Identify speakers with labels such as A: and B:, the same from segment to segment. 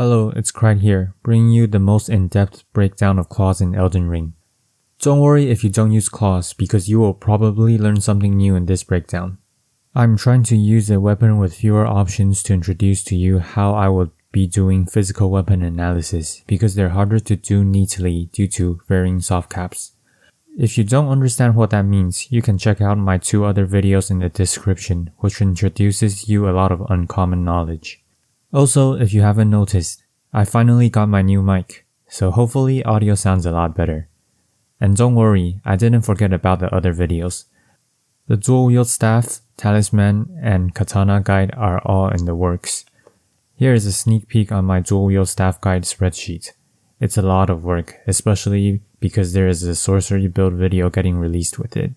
A: Hello, it's Cried here, bringing you the most in-depth breakdown of claws in Elden Ring. Don't worry if you don't use claws, because you will probably learn something new in this breakdown. I'm trying to use a weapon with fewer options to introduce to you how I would be doing physical weapon analysis, because they're harder to do neatly due to varying soft caps. If you don't understand what that means, you can check out my 2 other videos in the description, which introduces you a lot of uncommon knowledge. Also, if you haven't noticed, I finally got my new mic, so hopefully audio sounds a lot better. And don't worry, I didn't forget about the other videos. The dual wield staff, talisman, and katana guide are all in the works. Here is a sneak peek on my dual wield staff guide spreadsheet. It's a lot of work, especially because there is a sorcery build video getting released with it.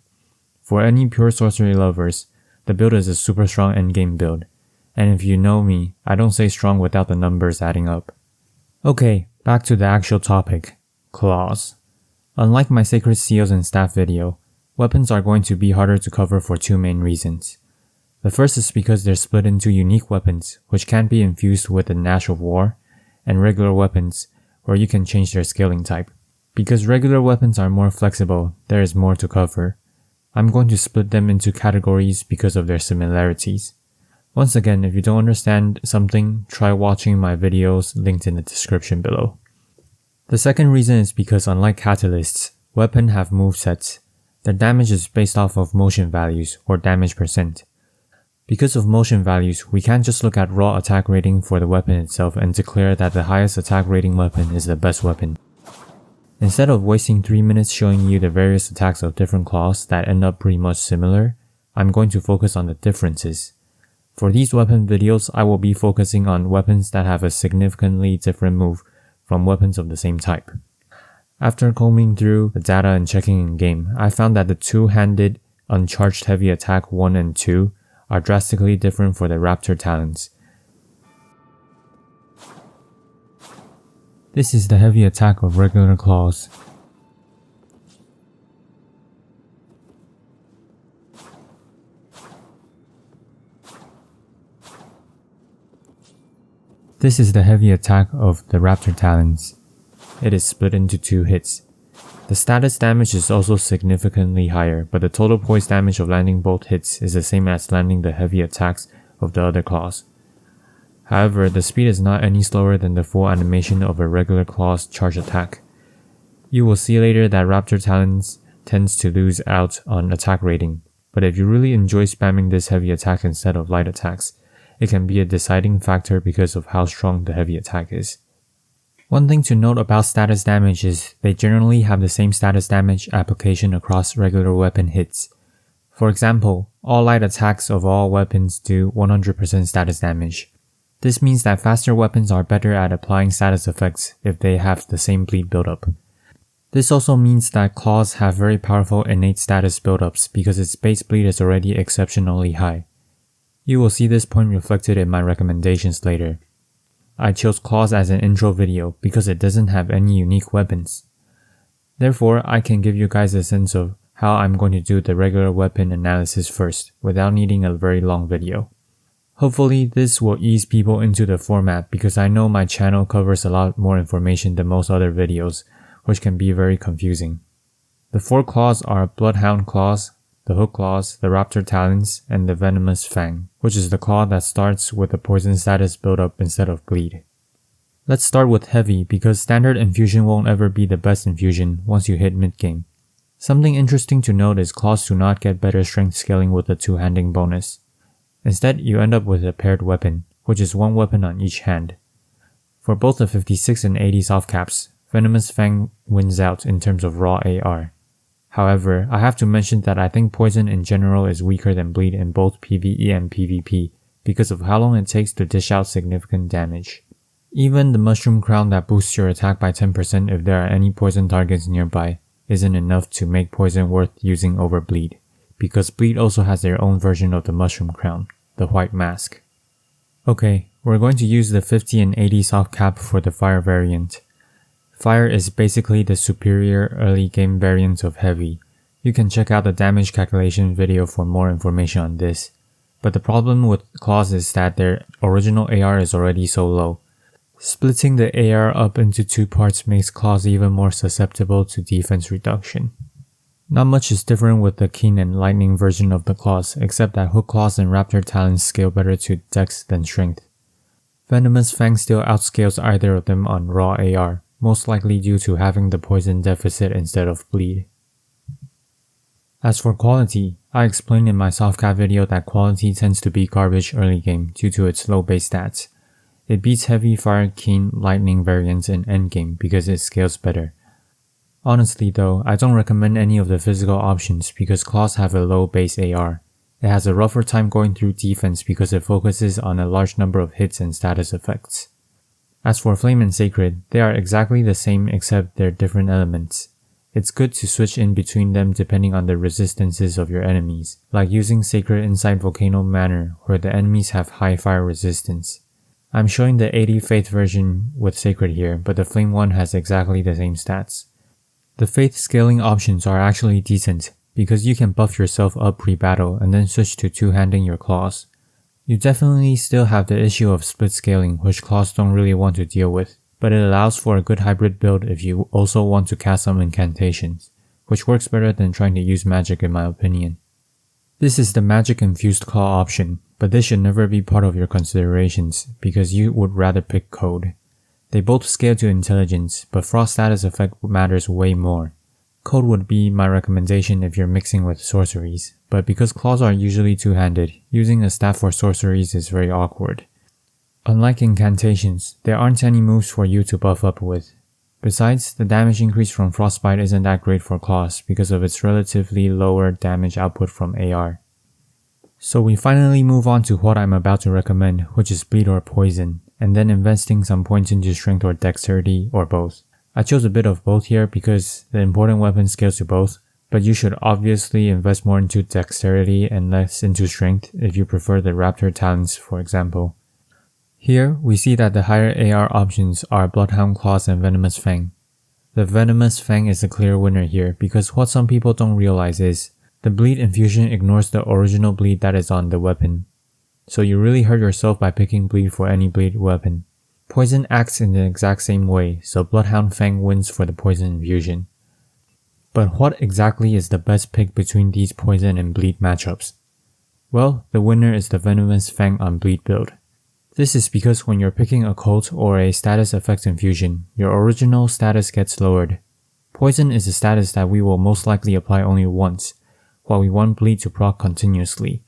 A: For any pure sorcery lovers, the build is a super strong endgame build. And if you know me, I don't say strong without the numbers adding up. Okay, back to the actual topic, claws. Unlike my sacred seals and staff video, weapons are going to be harder to cover for 2 main reasons. The first is because they're split into unique weapons, which can be infused with the Ash of War, and regular weapons, where you can change their scaling type. Because regular weapons are more flexible, there is more to cover. I'm going to split them into categories because of their similarities. Once again, if you don't understand something, try watching my videos linked in the description below. The second reason is because unlike catalysts, weapons have movesets. Their damage is based off of motion values, or damage percent. Because of motion values, we can't just look at raw attack rating for the weapon itself and declare that the highest attack rating weapon is the best weapon. Instead of wasting 3 minutes showing you the various attacks of different claws that end up pretty much similar, I'm going to focus on the differences. For these weapon videos, I will be focusing on weapons that have a significantly different move from weapons of the same type. After combing through the data and checking in-game, I found that the 2-handed uncharged heavy attack 1 and 2 are drastically different for the Raptor Talons. This is the heavy attack of regular claws. This is the heavy attack of the Raptor Talons. It is split into 2 hits. The status damage is also significantly higher, but the total poise damage of landing both hits is the same as landing the heavy attacks of the other claws. However, the speed is not any slower than the full animation of a regular claw's charge attack. You will see later that Raptor Talons tends to lose out on attack rating, but if you really enjoy spamming this heavy attack instead of light attacks, it can be a deciding factor because of how strong the heavy attack is. One thing to note about status damage is they generally have the same status damage application across regular weapon hits. For example, all light attacks of all weapons do 100% status damage. This means that faster weapons are better at applying status effects if they have the same bleed buildup. This also means that claws have very powerful innate status buildups because its base bleed is already exceptionally high. You will see this point reflected in my recommendations later. I chose claws as an intro video because it doesn't have any unique weapons. Therefore, I can give you guys a sense of how I'm going to do the regular weapon analysis first without needing a very long video. Hopefully, this will ease people into the format because I know my channel covers a lot more information than most other videos, which can be very confusing. The 4 claws are Bloodhound Claws, the Hook Claws, the Raptor Talons, and the Venomous Fang, which is the claw that starts with a poison status buildup instead of bleed. Let's start with heavy because standard infusion won't ever be the best infusion once you hit mid-game. Something interesting to note is claws do not get better strength scaling with the 2-handing bonus. Instead, you end up with a paired weapon, which is 1 weapon on each hand. For both the 56 and 80 soft caps, Venomous Fang wins out in terms of raw AR. However, I have to mention that I think poison in general is weaker than bleed in both PvE and PvP because of how long it takes to dish out significant damage. Even the Mushroom Crown that boosts your attack by 10% if there are any poison targets nearby isn't enough to make poison worth using over bleed, because bleed also has their own version of the Mushroom Crown, the White Mask. Okay, we're going to use the 50 and 80 soft cap for the fire variant. Fire is basically the superior early game variant of heavy. You can check out the damage calculation video for more information on this. But the problem with claws is that their original AR is already so low. Splitting the AR up into two parts makes claws even more susceptible to defense reduction. Not much is different with the keen and lightning version of the claws, except that hook claws and raptor talons scale better to dex than strength. Venomous Fang still outscales either of them on raw AR, most likely due to having the poison deficit instead of bleed. As for quality, I explained in my softcat video that quality tends to be garbage early game due to its low base stats. It beats heavy fire keen lightning variants in endgame because it scales better. Honestly though, I don't recommend any of the physical options because claws have a low base AR. It has a rougher time going through defense because it focuses on a large number of hits and status effects. As for Flame and Sacred, they are exactly the same except they're different elements. It's good to switch in between them depending on the resistances of your enemies, like using Sacred inside Volcano Manor where the enemies have high fire resistance. I'm showing the 80 Faith version with Sacred here, but the Flame one has exactly the same stats. The Faith scaling options are actually decent, because you can buff yourself up pre-battle and then switch to two-handing your claws. You definitely still have the issue of split scaling, which claws don't really want to deal with, but it allows for a good hybrid build if you also want to cast some incantations, which works better than trying to use magic in my opinion. This is the magic infused claw option, but this should never be part of your considerations because you would rather pick code. They both scale to intelligence, but frost status effect matters way more. Code would be my recommendation if you're mixing with sorceries, but because claws are usually two-handed, using a staff for sorceries is very awkward. Unlike incantations, there aren't any moves for you to buff up with. Besides, the damage increase from frostbite isn't that great for claws because of its relatively lower damage output from AR. So we finally move on to what I'm about to recommend, which is bleed or poison, and then investing some points into strength or dexterity or both. I chose a bit of both here because the important weapon scales to both, but you should obviously invest more into dexterity and less into strength if you prefer the Raptor Talons for example. Here, we see that the higher AR options are Bloodhound Claws and Venomous Fang. The Venomous Fang is a clear winner here because what some people don't realize is, the bleed infusion ignores the original bleed that is on the weapon. So you really hurt yourself by picking bleed for any bleed weapon. Poison acts in the exact same way, so Bloodhound Fang wins for the poison infusion. But what exactly is the best pick between these poison and bleed matchups? Well, the winner is the Venomous Fang on bleed build. This is because when you're picking Occult or a status effect infusion, your original status gets lowered. Poison is a status that we will most likely apply only once, while we want bleed to proc continuously.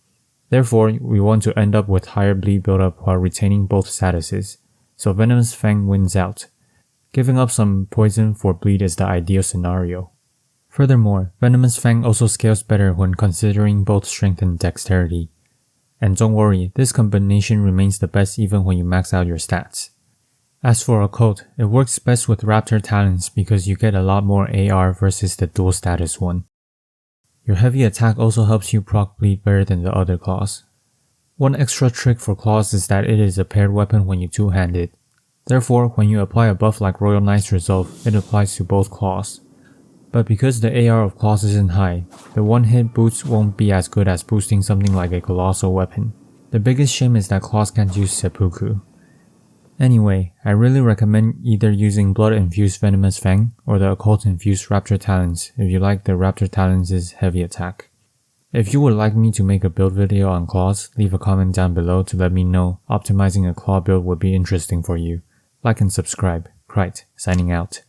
A: Therefore, we want to end up with higher bleed buildup while retaining both statuses, so Venomous Fang wins out. Giving up some poison for bleed is the ideal scenario. Furthermore, Venomous Fang also scales better when considering both strength and dexterity. And don't worry, this combination remains the best even when you max out your stats. As for Occult, it works best with Raptor Talons because you get a lot more AR versus the dual status one. Your heavy attack also helps you proc bleed better than the other claws. One extra trick for claws is that it is a paired weapon when you two-hand it. Therefore, when you apply a buff like Royal Knight's Resolve, it applies to both claws. But because the AR of claws isn't high, the one-hit boost won't be as good as boosting something like a colossal weapon. The biggest shame is that claws can't use seppuku. Anyway, I really recommend either using blood-infused Venomous Fang or the occult-infused Raptor Talons if you like the Raptor Talons' heavy attack. If you would like me to make a build video on claws, leave a comment down below to let me know optimizing a claw build would be interesting for you. Like and subscribe. Krite, signing out.